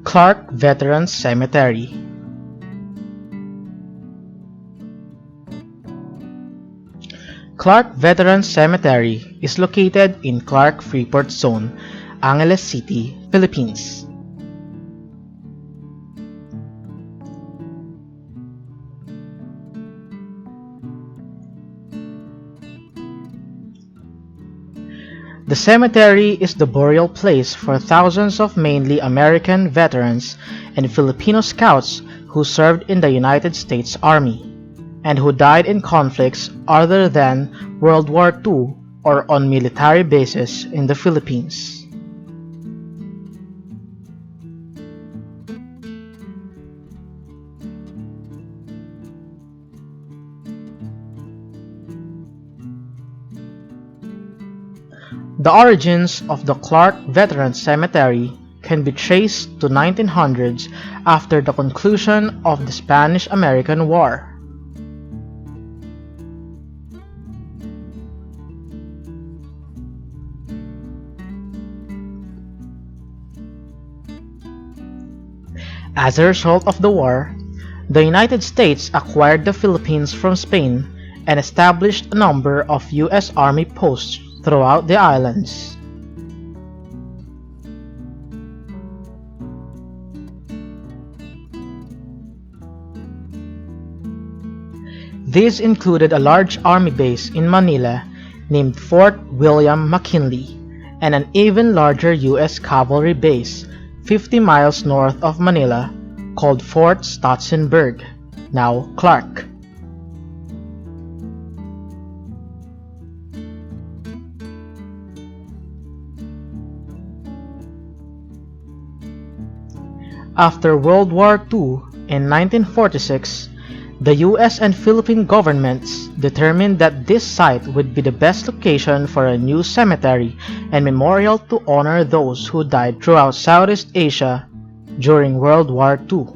Clark Veterans Cemetery. Clark Veterans Cemetery is located in Clark Freeport Zone, Angeles City, Philippines. The cemetery is the burial place for thousands of mainly American veterans and Filipino scouts who served in the United States Army and who died in conflicts other than World War II or on military bases in the Philippines. The origins of the Clark Veterans Cemetery can be traced to 1900s after the conclusion of the Spanish-American War. As a result of the war, the United States acquired the Philippines from Spain and established a number of U.S. Army posts throughout the islands. These included a large army base in Manila named Fort William McKinley and an even larger U.S. cavalry base 50 miles north of Manila called Fort Stotsenburg, now Clark. After World War II in 1946, the US and Philippine governments determined that this site would be the best location for a new cemetery and memorial to honor those who died throughout Southeast Asia during World War II.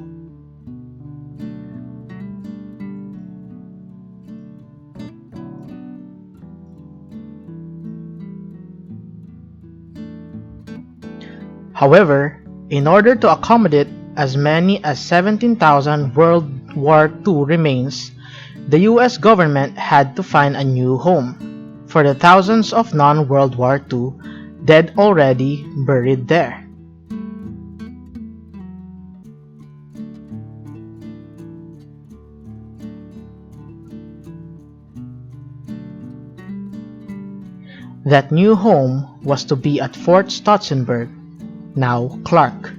However, in order to accommodate as many as 17,000 World War II remains, the US government had to find a new home for the thousands of non-World War II dead already buried there. That new home was to be at Fort Stotsenburg, now Clark.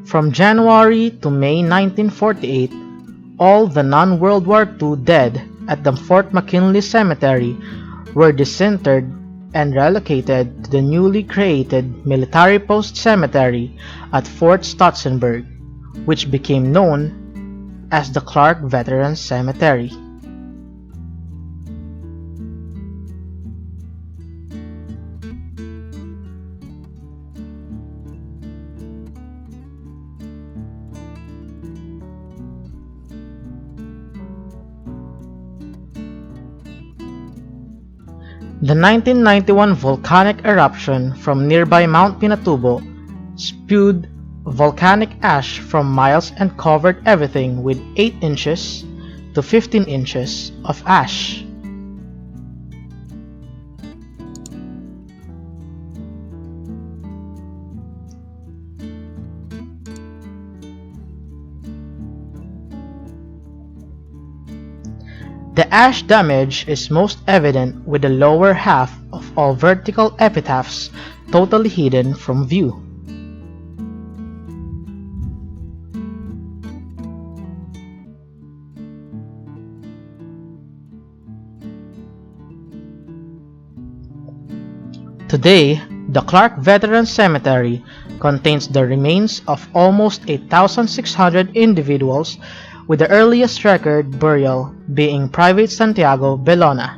From January to May 1948, all the non-World War II dead at the Fort McKinley Cemetery were disinterred and relocated to the newly created Military Post Cemetery at Fort Stotsenburg, which became known as the Clark Veterans Cemetery. The 1991 volcanic eruption from nearby Mount Pinatubo spewed volcanic ash from miles and covered everything with 8 inches to 15 inches of ash. The ash damage is most evident with the lower half of all vertical epitaphs totally hidden from view. Today, the Clark Veterans Cemetery contains the remains of almost 8,600 individuals, with the earliest record burial being Private Santiago Belona,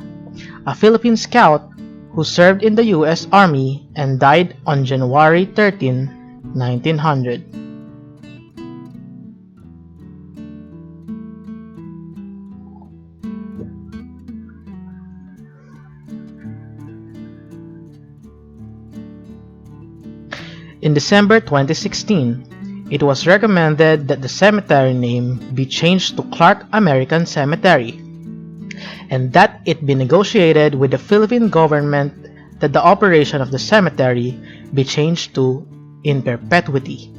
a Philippine scout who served in the U.S. Army and died on January 13, 1900. In December 2016, it was recommended that the cemetery name be changed to Clark American Cemetery, and that it be negotiated with the Philippine government that the operation of the cemetery be changed to in perpetuity.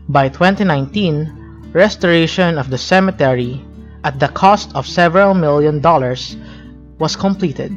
By 2019, restoration of the cemetery, at the cost of several $1 million, was completed.